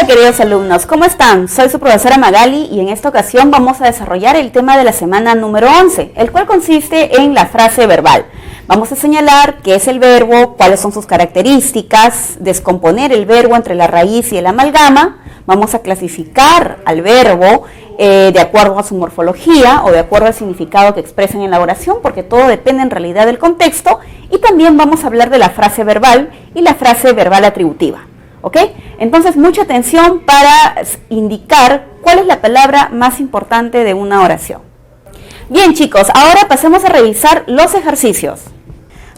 Hola queridos alumnos, ¿cómo están? Soy su profesora Magali y en esta ocasión vamos a desarrollar el tema de la semana número 11, el cual consiste en la frase verbal. Vamos a señalar qué es el verbo, cuáles son sus características, descomponer el verbo entre la raíz y el amalgama, vamos a clasificar al verbo de acuerdo a su morfología o de acuerdo al significado que expresan en la oración, porque todo depende en realidad del contexto, y también vamos a hablar de la frase verbal y la frase verbal atributiva. ¿Ok? Entonces, mucha atención para indicar cuál es la palabra más importante de una oración. Bien, chicos, ahora pasemos a revisar los ejercicios.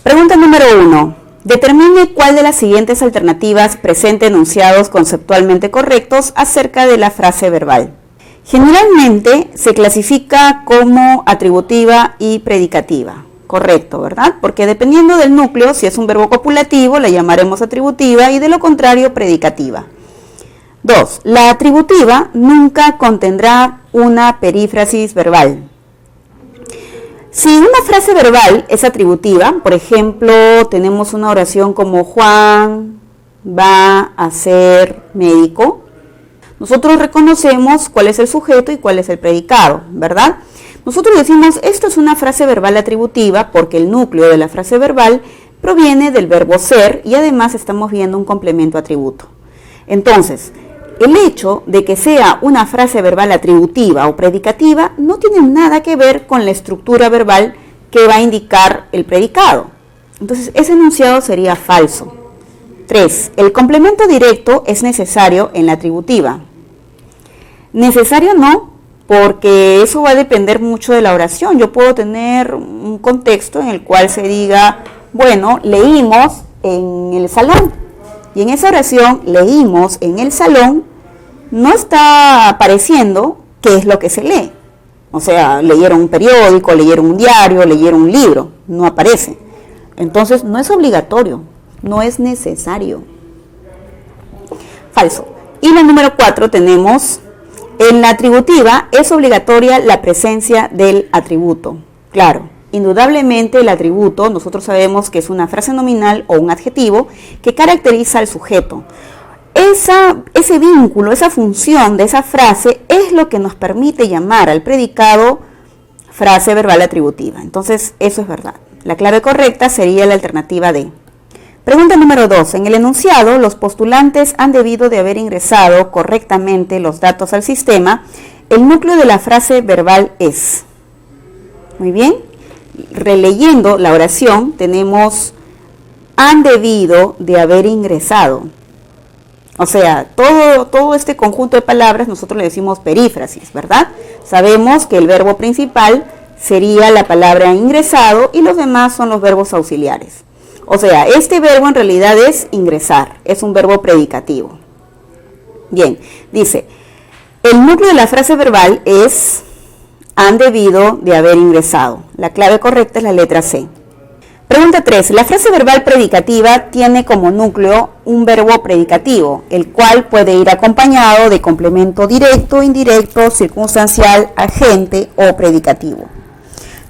Pregunta número 1. Determine cuál de las siguientes alternativas presenta enunciados conceptualmente correctos acerca de la frase verbal. Generalmente se clasifica como atributiva y predicativa. Correcto, ¿verdad? Porque dependiendo del núcleo, si es un verbo copulativo, la llamaremos atributiva y de lo contrario, predicativa. 2. La atributiva nunca contendrá una perífrasis verbal. Si una frase verbal es atributiva, por ejemplo, tenemos una oración como Juan va a ser médico, nosotros reconocemos cuál es el sujeto y cuál es el predicado, ¿verdad? Nosotros decimos, esto es una frase verbal atributiva porque el núcleo de la frase verbal proviene del verbo ser y además estamos viendo un complemento atributo. Entonces, el hecho de que sea una frase verbal atributiva o predicativa no tiene nada que ver con la estructura verbal que va a indicar el predicado. Entonces, ese enunciado sería falso. 3. El complemento directo es necesario en la atributiva. Necesario no, porque eso va a depender mucho de la oración. Yo puedo tener un contexto en el cual se diga, bueno, leímos en el salón. Y en esa oración, leímos en el salón, no está apareciendo qué es lo que se lee. O sea, leyeron un periódico, leyeron un diario, leyeron un libro. No aparece. Entonces, no es obligatorio, no es necesario. Falso. Y la número 4 tenemos... En la atributiva es obligatoria la presencia del atributo. Claro, indudablemente el atributo, nosotros sabemos que es una frase nominal o un adjetivo que caracteriza al sujeto. Ese vínculo, esa función de esa frase es lo que nos permite llamar al predicado frase verbal atributiva. Entonces, eso es verdad. La clave correcta sería la alternativa D. Pregunta número 2. En el enunciado, los postulantes han debido de haber ingresado correctamente los datos al sistema. El núcleo de la frase verbal es. Muy bien. Releyendo la oración, tenemos han debido de haber ingresado. O sea, todo este conjunto de palabras nosotros le decimos perífrasis, ¿verdad? Sabemos que el verbo principal sería la palabra ingresado y los demás son los verbos auxiliares. O sea, este verbo en realidad es ingresar, es un verbo predicativo. Bien, dice, el núcleo de la frase verbal es han debido de haber ingresado. La clave correcta es la letra C. Pregunta 3. La frase verbal predicativa tiene como núcleo un verbo predicativo, el cual puede ir acompañado de complemento directo, indirecto, circunstancial, agente o predicativo.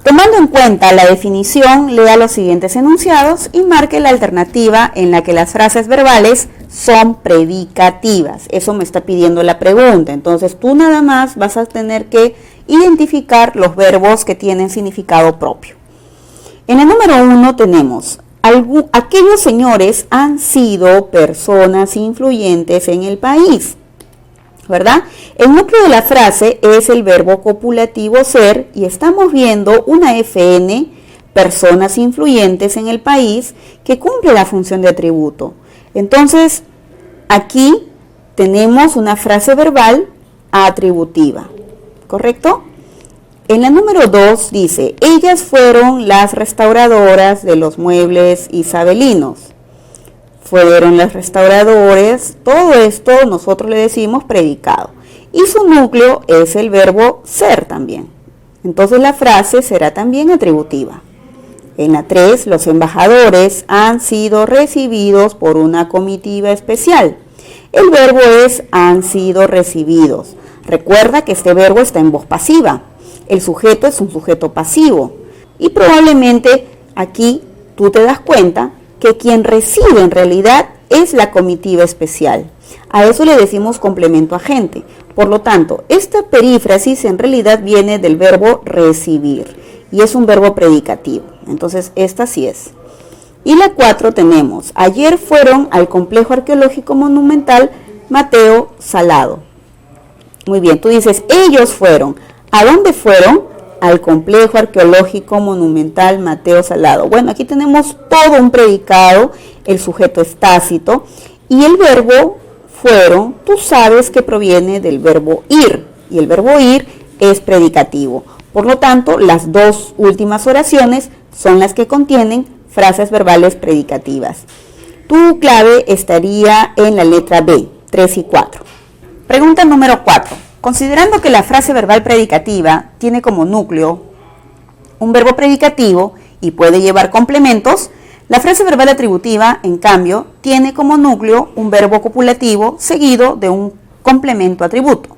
Tomando en cuenta la definición, lea los siguientes enunciados y marque la alternativa en la que las frases verbales son predicativas. Eso me está pidiendo la pregunta. Entonces tú nada más vas a tener que identificar los verbos que tienen significado propio. En el número 1 tenemos, aquellos señores han sido personas influyentes en el país. ¿Verdad? El núcleo de la frase es el verbo copulativo ser y estamos viendo una FN, personas influyentes en el país, que cumple la función de atributo. Entonces, aquí tenemos una frase verbal atributiva, ¿correcto? En la número 2 dice, ellas fueron las restauradoras de los muebles isabelinos. Fueron los restauradores, todo esto nosotros le decimos predicado. Y su núcleo es el verbo ser también. Entonces la frase será también atributiva. En la 3, los embajadores han sido recibidos por una comitiva especial. El verbo es han sido recibidos. Recuerda que este verbo está en voz pasiva. El sujeto es un sujeto pasivo. Y probablemente aquí tú te das cuenta que quien recibe en realidad es la comitiva especial. A eso le decimos complemento agente. Por lo tanto, esta perífrasis en realidad viene del verbo recibir y es un verbo predicativo. Entonces, esta sí es. Y la 4 tenemos, ayer fueron al complejo arqueológico monumental Mateo Salado. Muy bien, tú dices, ellos fueron. ¿A dónde fueron? Al complejo arqueológico monumental Mateo Salado. Bueno, aquí tenemos todo un predicado, el sujeto es tácito y el verbo fueron, tú sabes que proviene del verbo ir y el verbo ir es predicativo. Por lo tanto, las dos últimas oraciones son las que contienen frases verbales predicativas. Tu clave estaría en la letra B, 3 y 4. Pregunta número 4. Considerando que la frase verbal predicativa tiene como núcleo un verbo predicativo y puede llevar complementos, la frase verbal atributiva, en cambio, tiene como núcleo un verbo copulativo seguido de un complemento atributo.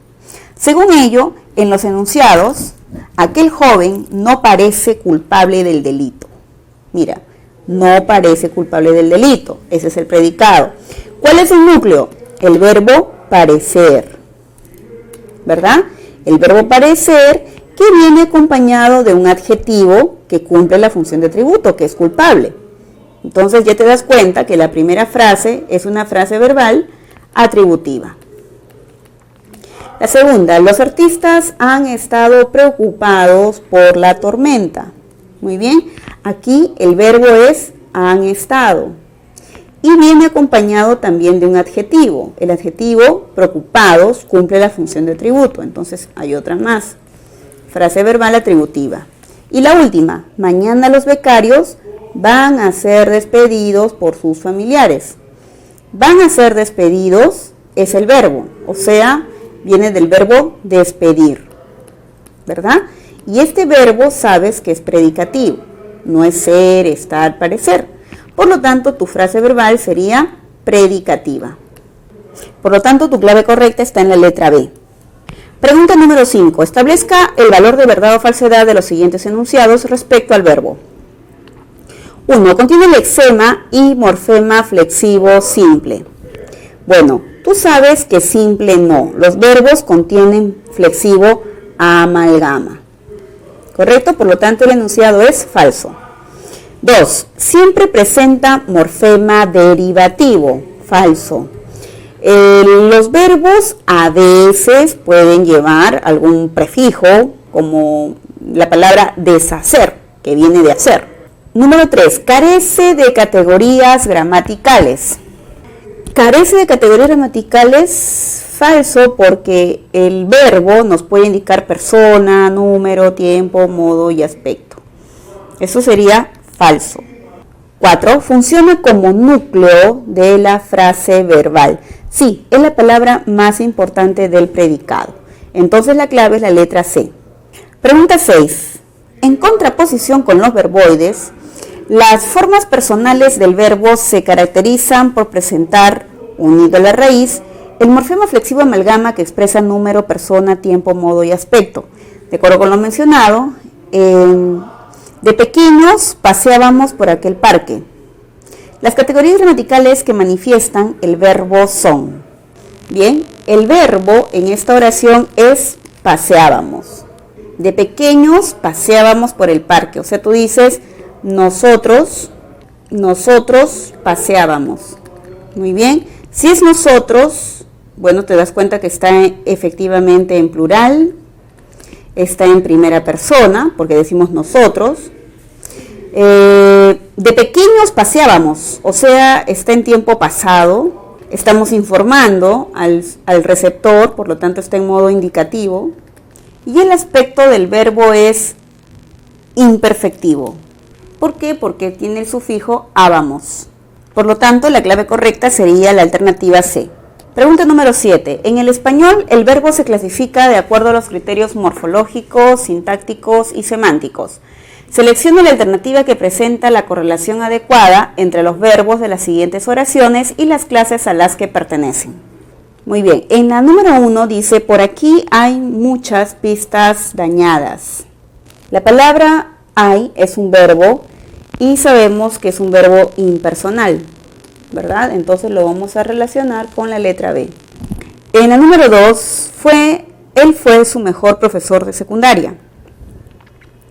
Según ello, en los enunciados, aquel joven no parece culpable del delito. Mira, no parece culpable del delito, ese es el predicado. ¿Cuál es el núcleo? El verbo parecer, ¿verdad? El verbo parecer que viene acompañado de un adjetivo que cumple la función de atributo, que es culpable. Entonces ya te das cuenta que la primera frase es una frase verbal atributiva. La segunda, los artistas han estado preocupados por la tormenta. Muy bien, aquí el verbo es han estado y viene acompañado también de un adjetivo. El adjetivo preocupados cumple la función de atributo, entonces hay otra más. Frase verbal atributiva. Y la última, mañana los becarios van a ser despedidos por sus familiares. Van a ser despedidos es el verbo, o sea, viene del verbo despedir, ¿verdad? Y este verbo sabes que es predicativo, no es ser, estar, parecer. Por lo tanto, tu frase verbal sería predicativa. Por lo tanto, tu clave correcta está en la letra B. Pregunta número 5. Establezca el valor de verdad o falsedad de los siguientes enunciados respecto al verbo. 1. Contiene lexema y morfema flexivo simple. Bueno, tú sabes que simple no. Los verbos contienen flexivo amalgama. ¿Correcto? Por lo tanto, el enunciado es falso. 2. Siempre presenta morfema derivativo. Falso. Los verbos a veces pueden llevar algún prefijo, como la palabra deshacer, que viene de hacer. Número 3. Carece de categorías gramaticales. Carece de categorías gramaticales, falso, porque el verbo nos puede indicar persona, número, tiempo, modo y aspecto. Eso sería falso. 4. Funciona como núcleo de la frase verbal. Sí, es la palabra más importante del predicado. Entonces la clave es la letra C. Pregunta 6. En contraposición con los verboides, las formas personales del verbo se caracterizan por presentar, unido a la raíz, el morfema flexivo amalgama que expresa número, persona, tiempo, modo y aspecto. De acuerdo con lo mencionado, de pequeños paseábamos por aquel parque. Las categorías gramaticales que manifiestan el verbo son. Bien, el verbo en esta oración es paseábamos. De pequeños paseábamos por el parque. O sea, tú dices nosotros paseábamos. Muy bien. Si es nosotros, bueno, te das cuenta que está efectivamente en plural, está en primera persona, porque decimos nosotros. De pequeños paseábamos, o sea, está en tiempo pasado, estamos informando al receptor, por lo tanto está en modo indicativo, y el aspecto del verbo es imperfectivo. ¿Por qué? Porque tiene el sufijo ábamos. Por lo tanto, la clave correcta sería la alternativa C. Pregunta número 7. En el español, el verbo se clasifica de acuerdo a los criterios morfológicos, sintácticos y semánticos. Selecciona la alternativa que presenta la correlación adecuada entre los verbos de las siguientes oraciones y las clases a las que pertenecen. Muy bien, en la número 1 dice, por aquí hay muchas pistas dañadas. La palabra hay es un verbo y sabemos que es un verbo impersonal. ¿verdad? Entonces lo vamos a relacionar con la letra B. En la número 2, él fue su mejor profesor de secundaria.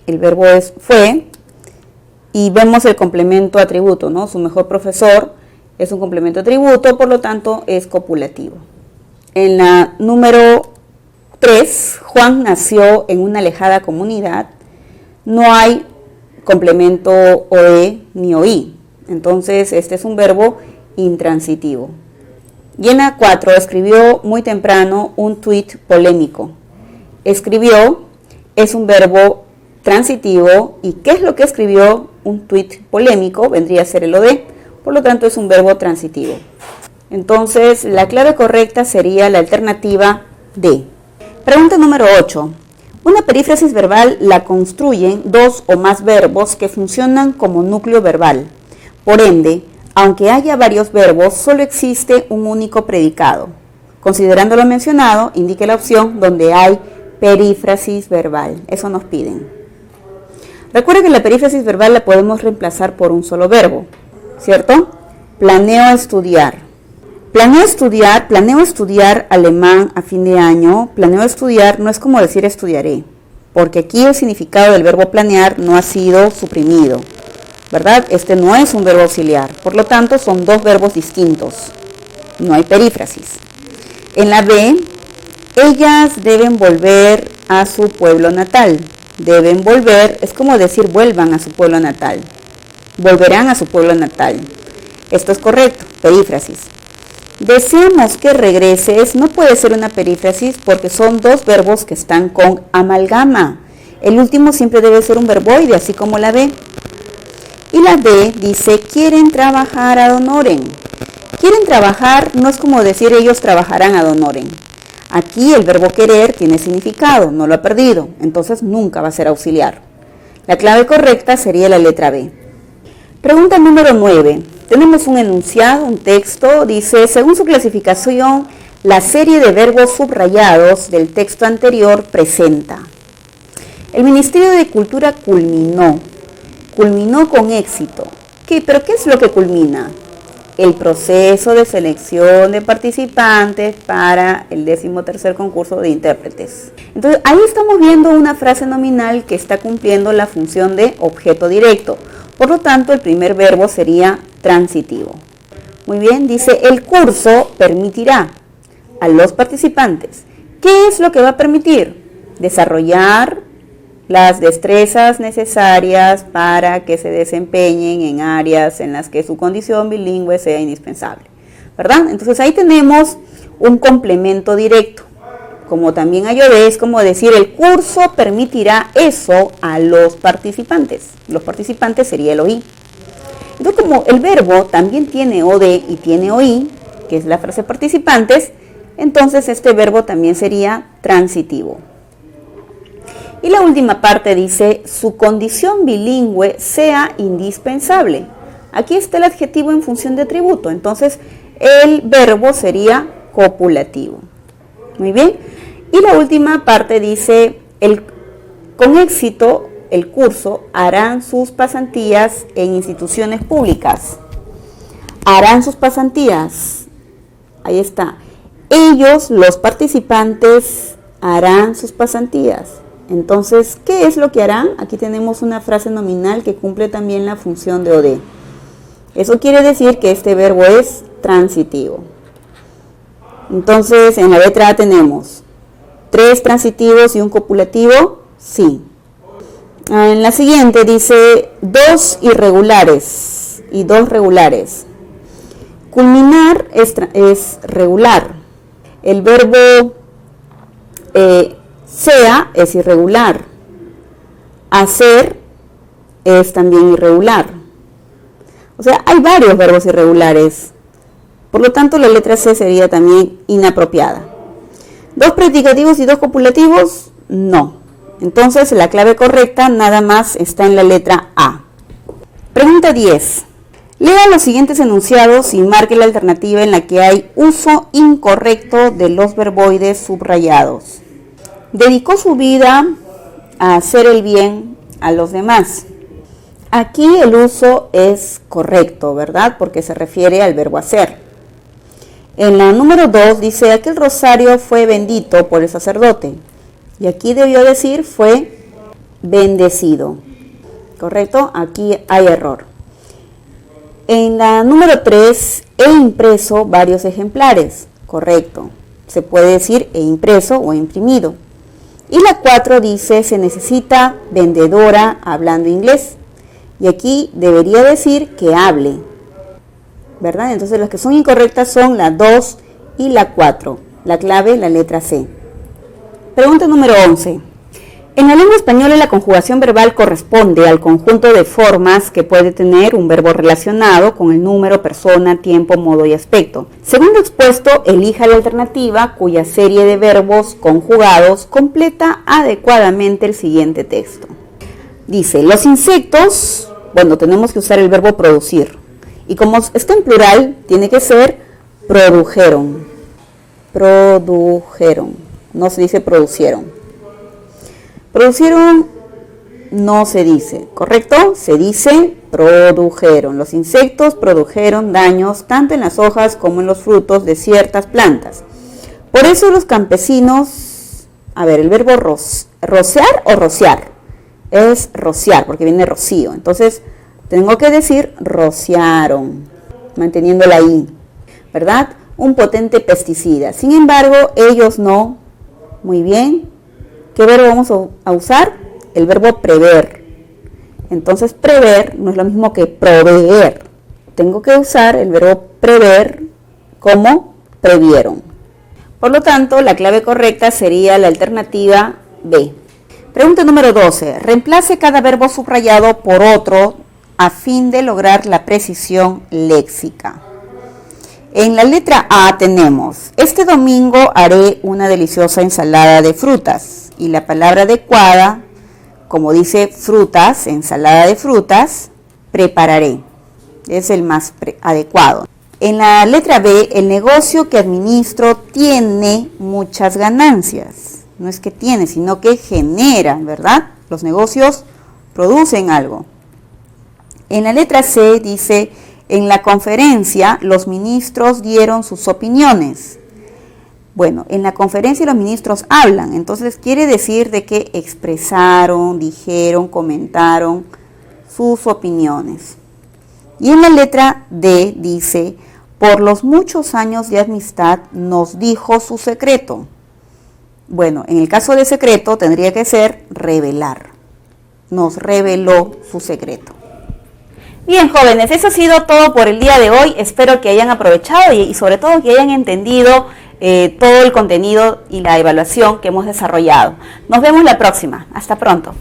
El verbo es fue y vemos el complemento atributo, ¿no? Su mejor profesor es un complemento atributo, por lo tanto es copulativo. En la número 3, Juan nació en una alejada comunidad. No hay complemento OE ni OI. Entonces, este es un verbo intransitivo. Y en la 4, escribió muy temprano un tuit polémico. Escribió es un verbo transitivo. ¿Y qué es lo que escribió? Un tuit polémico, vendría a ser el OD. Por lo tanto, es un verbo transitivo. Entonces, la clave correcta sería la alternativa D. Pregunta número 8. Una perífrasis verbal la construyen dos o más verbos que funcionan como núcleo verbal. Por ende, aunque haya varios verbos, solo existe un único predicado. Considerando lo mencionado, indique la opción donde hay perífrasis verbal. Eso nos piden. Recuerda que la perífrasis verbal la podemos reemplazar por un solo verbo, ¿cierto? Planeo estudiar. Planeo estudiar alemán a fin de año. Planeo estudiar no es como decir estudiaré, porque aquí el significado del verbo planear no ha sido suprimido, ¿verdad? Este no es un verbo auxiliar, por lo tanto son dos verbos distintos, no hay perífrasis. En la B, ellas deben volver a su pueblo natal. Deben volver, es como decir vuelvan a su pueblo natal. Volverán a su pueblo natal. Esto es correcto, perífrasis. Deseamos que regreses, no puede ser una perífrasis porque son dos verbos que están con amalgama. El último siempre debe ser un verboide, así como la B. Y la D dice, quieren trabajar ad honorem. Quieren trabajar no es como decir ellos trabajarán ad honorem. Aquí el verbo querer tiene significado, no lo ha perdido, entonces nunca va a ser auxiliar. La clave correcta sería la letra B. Pregunta número 9. Tenemos un enunciado, un texto, dice, según su clasificación, la serie de verbos subrayados del texto anterior presenta. El Ministerio de Cultura culminó con éxito. ¿Pero qué es lo que culmina? El proceso de selección de participantes para el 13º concurso de intérpretes. Entonces, ahí estamos viendo una frase nominal que está cumpliendo la función de objeto directo. Por lo tanto, el primer verbo sería transitivo. Muy bien, dice, el curso permitirá a los participantes. ¿Qué es lo que va a permitir? Desarrollar las destrezas necesarias para que se desempeñen en áreas en las que su condición bilingüe sea indispensable, ¿verdad? Entonces ahí tenemos un complemento directo. Como también ayudé, es como decir, el curso permitirá eso a los participantes. Los participantes sería el OI. Entonces, como el verbo también tiene OD y tiene OI, que es la frase participantes, entonces este verbo también sería transitivo. Y la última parte dice, su condición bilingüe sea indispensable. Aquí está el adjetivo en función de atributo, entonces el verbo sería copulativo. Muy bien. Y la última parte dice, con éxito el curso harán sus pasantías en instituciones públicas. Harán sus pasantías. Ahí está. Ellos, los participantes, harán sus pasantías. Entonces, ¿qué es lo que harán? Aquí tenemos una frase nominal que cumple también la función de OD. Eso quiere decir que este verbo es transitivo. Entonces, en la letra A tenemos 3 transitivos y un copulativo, sí. En la siguiente dice 2 irregulares y 2 regulares. Culminar es regular. El verbo sea es irregular. Hacer es también irregular. O sea, hay varios verbos irregulares. Por lo tanto, la letra C sería también inapropiada. 2 predicativos y 2 copulativos, no. Entonces, la clave correcta nada más está en la letra A. Pregunta 10. Lea los siguientes enunciados y marque la alternativa en la que hay uso incorrecto de los verboides subrayados. Dedicó su vida a hacer el bien a los demás. Aquí el uso es correcto, ¿verdad? Porque se refiere al verbo hacer. En la número 2 dice, aquel rosario fue bendito por el sacerdote. Y aquí debió decir fue bendecido. ¿Correcto? Aquí hay error. En la número 3, he impreso varios ejemplares. Correcto. Se puede decir he impreso o he imprimido. Y la 4 dice, se necesita vendedora hablando inglés. Y aquí debería decir que hable, ¿verdad? Entonces las que son incorrectas son la 2 y la 4. La clave, la letra C. Pregunta número 11. En la lengua española la conjugación verbal corresponde al conjunto de formas que puede tener un verbo relacionado con el número, persona, tiempo, modo y aspecto. Según lo expuesto, elija la alternativa cuya serie de verbos conjugados completa adecuadamente el siguiente texto. Dice, los insectos, bueno, tenemos que usar el verbo producir. Y como está en plural, tiene que ser produjeron. Produjeron. No se dice producieron. Producieron no se dice, ¿correcto? Se dice produjeron. Los insectos produjeron daños tanto en las hojas como en los frutos de ciertas plantas. Por eso los campesinos, el verbo rociar o rociar. Es rociar, porque viene rocío. Entonces, tengo que decir rociaron, manteniendo la I, ¿verdad? Un potente pesticida. Sin embargo, ellos no. Muy bien. ¿Qué verbo vamos a usar? El verbo prever. Entonces, prever no es lo mismo que proveer. Tengo que usar el verbo prever como previeron. Por lo tanto, la clave correcta sería la alternativa B. Pregunta número 12. Reemplace cada verbo subrayado por otro a fin de lograr la precisión léxica. En la letra A tenemos, este domingo haré una deliciosa ensalada de frutas. Y la palabra adecuada, como dice frutas, ensalada de frutas, prepararé. Es el más adecuado. En la letra B, el negocio que administro tiene muchas ganancias. No es que tiene, sino que genera, ¿verdad? Los negocios producen algo. En la letra C dice, en la conferencia los ministros dieron sus opiniones. Bueno, en la conferencia los ministros hablan, entonces quiere decir de que expresaron, dijeron, comentaron sus opiniones. Y en la letra D dice, por los muchos años de amistad nos dijo su secreto. Bueno, en el caso de secreto tendría que ser revelar. Nos reveló su secreto. Bien, jóvenes, eso ha sido todo por el día de hoy. Espero que hayan aprovechado y sobre todo que hayan entendido todo el contenido y la evaluación que hemos desarrollado. Nos vemos la próxima. Hasta pronto.